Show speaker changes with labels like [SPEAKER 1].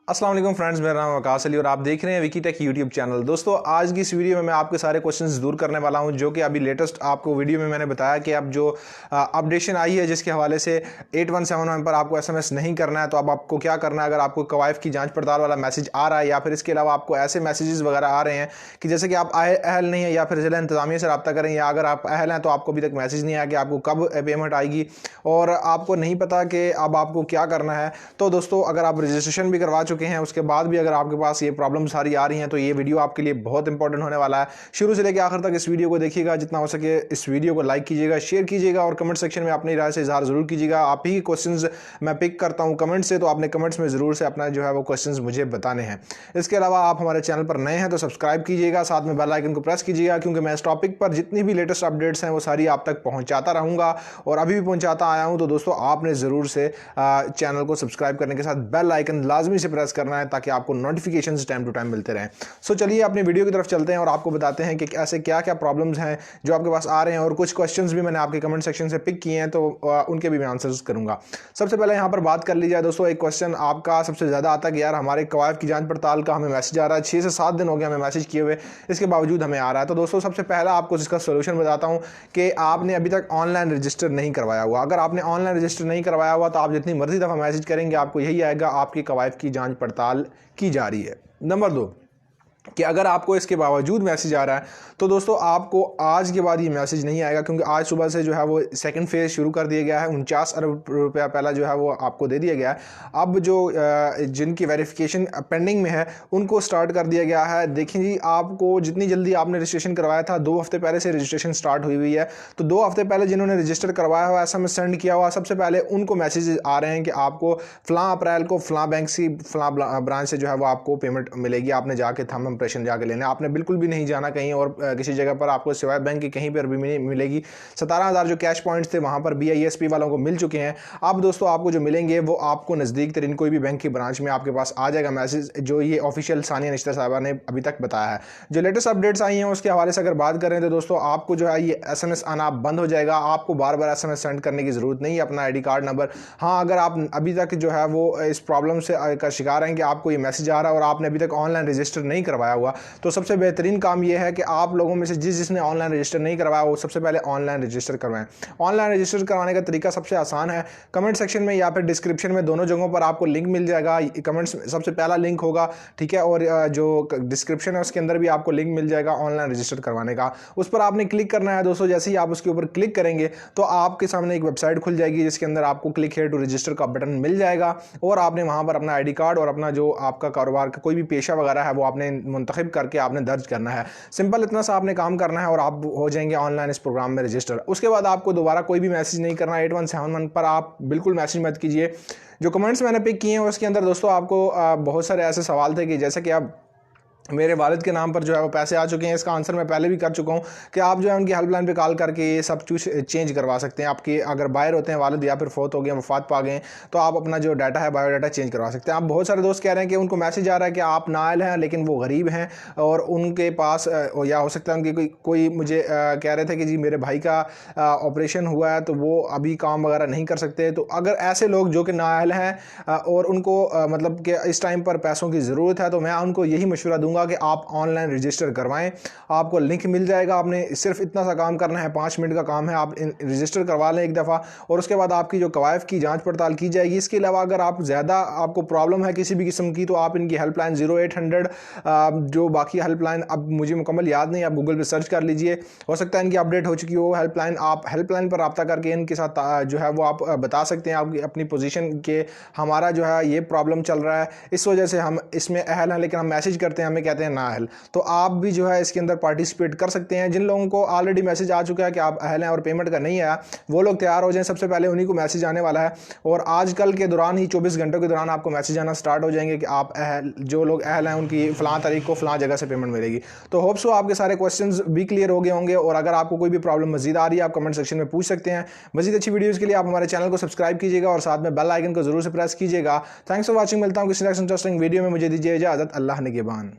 [SPEAKER 1] अस्सलाम वालेकुम फ्रेंड्स, मेरा नाम वकास अली और आप देख रहे हैं विकीटेक यूट्यूब चैनल। दोस्तों, आज की इस वीडियो में मैं आपके सारे क्वेश्चंस दूर करने वाला हूं जो कि अभी लेटेस्ट आपको वीडियो में मैंने बताया कि अब जो अपडेशन आई है जिसके हवाले से 8171 पर आपको एसएमएस नहीं करना है। तो अब आपको क्या करना है, अगर आपको कवायफ की जाँच पड़ताल वाला मैसेज आ रहा है या फिर इसके अलावा आपको ऐसे मैसेजेस वगैरह आ रहे हैं कि जैसे कि आप अहल नहीं है या फिर ज़िला इंतज़ामिया से रब्ता करें, या अगर आप अहल हैं तो आपको अभी तक मैसेज नहीं आया कि आपको कब पेमेंट आएगी और आपको नहीं पता कि अब आपको क्या करना है। तो दोस्तों, अगर आप रजिस्ट्रेशन भी करवा चुके हैं उसके बाद भी अगर आपके पास ये प्रॉब्लम सारी आ रही हैं तो ये वीडियो आपके लिए बहुत इंपॉर्टेंट होने वाला है। शुरू से लेकर आखिर तक इस वीडियो को देखिएगा, जितना हो सके इस वीडियो को लाइक कीजिएगा, शेयर कीजिएगा और कमेंट सेक्शन में अपनी राय से इजहार जरूर कीजिएगा। आप ही क्वेश्चंस मैं पिक करता हूं कमेंट से, तो आपने कमेंट्स में जरूर से अपना जो है वो क्वेश्चंस मुझे बताने हैं। इसके अलावा आप हमारे चैनल पर नए हैं तो सब्सक्राइब कीजिएगा, साथ में बेल आइकन को प्रेस कीजिएगा, क्योंकि मैं इस टॉपिक पर जितनी भी लेटेस्ट अपडेट्स हैं वो सारी आप तक पहुंचाता रहूंगा और अभी भी पहुंचाता आया हूं। तो दोस्तों, आपने ज़रूर से चैनल को सब्सक्राइब करने के साथ बेल आइकन लाजमी से प्रेस करना है ताकि आपको नोटिफिकेशंस टाइम टू टाइम मिलते रहें। सो चलिए अपनी वीडियो की तरफ चलते हैं और आपको बताते हैं कि ऐसे क्या क्या प्रॉब्लम्स हैं जो आपके पास आ रहे हैं, और कुछ क्वेश्चंस भी मैंने आपके कमेंट सेक्शन से पिक किए हैं तो उनके भी मैं आंसर्स करूंगा। सबसे पहले यहाँ पर बात कर ली जाए दोस्तों, एक क्वेश्चन आपका सबसे ज़्यादा आता है कि यार हमारे कवायद की जाँच पड़ताल का हमें मैसेज आ रहा है, 6 से 7 दिन हो गया हमें मैसेज किए हुए, इसके बावजूद हमें आ रहा है। तो दोस्तों, सबसे पहला आपको इसका सोल्यूशन बताता हूँ कि आपने अभी तक ऑनलाइन रजिस्टर नहीं करवाया हुआ। अगर आपने ऑनलाइन रजिस्टर नहीं करवाया हुआ तो आप जितनी मर्जी दफ़ा मैसेज करेंगे आपको यही आएगा, आपकी कवायद की जाँच पड़ताल की जा रही है। नंबर 2 कि अगर आपको इसके बावजूद मैसेज आ रहा है तो दोस्तों आपको आज के बाद ये मैसेज नहीं आएगा, क्योंकि आज सुबह से जो है वो सेकंड फेज़ शुरू कर दिया गया है। 49 अरब रुपया पहला जो है वो आपको दे दिया गया है। अब जो जिनकी वेरिफिकेशन पेंडिंग में है उनको स्टार्ट कर दिया गया है। देखिए जी, आपको जितनी जल्दी आपने रजिस्ट्रेशन करवाया था, 2 हफ्ते पहले से रजिस्ट्रेशन स्टार्ट हुई है, तो 2 हफ्ते पहले जिन्होंने रजिस्टर करवाया हुआ एसएमएस सेंड किया हुआ, सबसे पहले उनको मैसेज आ रहे हैं कि आपको फ़लाँ अप्रैल को फ़लाँ बैंक से फ़लाँ ब्रांच से जो है वो आपको पेमेंट मिलेगी। आपने जाके थंब इंप्रेशन जाके लेना, आपने बिल्कुल भी नहीं जाना कहीं और किसी जगह पर, आपको सिवाय बैंक की कहीं पर भी नहीं मिलेगी। 17,000 जो कैश पॉइंट्स थे वहां पर BISP वालों को मिल चुके हैं। अब दोस्तों आपको जो मिलेंगे वो आपको नज़दीक तरीन कोई भी बैंक की ब्रांच में आपके पास आ जाएगा मैसेज, जो ये ऑफिशियल सानिया निश्चित साहिबा ने अभी तक बताया है। जो लेटेस्ट अपडेट्स आई हैं उसके हवाले से अगर बात करें तो दोस्तों आपको जो है ये SMS आना बंद हो जाएगा। आपको बार बार SMS सेंड करने की ज़रूरत नहीं है, अपना ID कार्ड नंबर। हाँ, अगर आप अभी तक जो है वो इस प्रॉब्लम से का शिकार हैं कि आपको ये मैसेज आ रहा है और आपने अभी तक ऑनलाइन रजिस्टर नहीं करवाया हुआ, तो सबसे बेहतरीन काम यह है कि आप लोगों में से जिसने ऑनलाइन रजिस्टर नहीं करवाया वो सबसे पहले ऑनलाइन रजिस्टर करवाएं। ऑनलाइन रजिस्टर करवाने का तरीका सबसे आसान है, कमेंट सेक्शन में या फिर डिस्क्रिप्शन में दोनों जगहों पर आपको लिंक मिल जाएगा। कमेंट्स में सबसे पहला लिंक होगा, ठीक है, और जो डिस्क्रिप्शन है उसके अंदर भी आपको लिंक मिल जाएगा ऑनलाइन रजिस्टर करवाने का। उस पर आपने क्लिक करना है दोस्तों। जैसे ही आप उसके ऊपर क्लिक करेंगे तो आपके सामने एक वेबसाइट खुल जाएगी जिसके अंदर आपको क्लिक हियर टू रजिस्टर का बटन मिल जाएगा और आपने वहां पर अपना ID कार्ड और अपना जो आपका कारोबार का कोई भी पेशा वगैरह है वो आपने मुंतखब करके आपने दर्ज करना है। सिंपल इतना सा आपने काम करना है और आप हो जाएंगे ऑनलाइन इस प्रोग्राम में रजिस्टर। उसके बाद आपको दोबारा कोई भी मैसेज नहीं करना। 8171 पर आप बिल्कुल मैसेज मत कीजिए। जो कमेंट्स मैंने पिक किए हैं उसके अंदर दोस्तों आपको बहुत सारे ऐसे सवाल थे कि जैसे कि आप मेरे वालिद के नाम पर जो है वो पैसे आ चुके हैं, इसका आंसर मैं पहले भी कर चुका हूँ कि आप जो है उनकी हेल्पलाइन पे कॉल करके ये सब कुछ चेंज करवा सकते हैं। आपके अगर बाहर होते हैं वालिद या फिर फोत हो गए, वफात पा गए, तो आप अपना जो डाटा है बायोडाटा चेंज करवा सकते हैं। आप बहुत सारे दोस्त कह रहे हैं कि उनको मैसेज आ रहा है कि आप नाअहल हैं लेकिन वो गरीब हैं और उनके पास या हो सकता है उनके कोई मुझे कह रहे थे कि जी मेरे भाई का ऑपरेशन हुआ है तो वो अभी काम वगैरह नहीं कर सकते। तो अगर ऐसे लोग जो कि नाअहल हैं और उनको मतलब कि इस टाइम पर पैसों की ज़रूरत है, तो मैं उनको यही मशवरा दूंगा कि आप ऑनलाइन रजिस्टर करवाएं। आपको लिंक मिल जाएगा, आपने सिर्फ इतना सा काम करना है, 5 मिनट का काम है। आप रजिस्टर करवा लें एक दफ़ा और उसके बाद आपकी जो कवायफ की जांच पड़ताल की जाएगी। इसके अलावा अगर आप ज़्यादा आपको प्रॉब्लम है किसी भी किस्म की तो आप इनकी हेल्पलाइन 0800 जो बाकी हेल्पलाइन अब मुझे मुकम्मल याद नहीं, आप गूगल पर सर्च कर लीजिए, हो सकता है इनकी अपडेट हो चुकी हो हेल्पलाइन। आप हेल्पलाइन पर रब्ता करके इनके साथ जो है वो आप बता सकते हैं आपकी अपनी पोजीशन के हमारा जो है ये प्रॉब्लम चल रहा है, इस वजह से हम इसमें अहल हैं लेकिन हम मैसेज करते हैं हमें कहते हैं ना अहल। तो आप भी जो है इसके अंदर पार्टिसिपेट कर सकते हैं। जिन लोगों को ऑलरेडी मैसेज आ चुका है कि आप अहल हैं और पेमेंट का नहीं आया, वो लोग तैयार हो जाएं, सबसे पहले उन्हीं को मैसेज आने वाला है और आजकल के दौरान ही 24 घंटों के दौरान आपको मैसेज आना स्टार्ट हो जाएंगे कि आप अहल, जो लोग अहल हैं उनकी फ़लाँ तारीख को फ़लाँ जगह से पेमेंट मिलेगी। तो होप सो आपके सारे क्वेश्चंस भी क्लियर हो गए होंगे और अगर आपको कोई भी प्रॉब्लम मजीद आ रही है आप कमेंट सेक्शन में पूछ सकते हैं। मजीद अच्छी वीडियोज़ के लिए आप हमारे चैनल को सब्सक्राइब कीजिएगा और साथ में बेल आइकन को जरूर से प्रेस कीजिएगा। Thanks for watching. मिलता हूँ किसी नेक्स्ट इंटरेस्टिंग वीडियो में, मुझे दीजिए इजाज़त। अल्लाह निगहबान।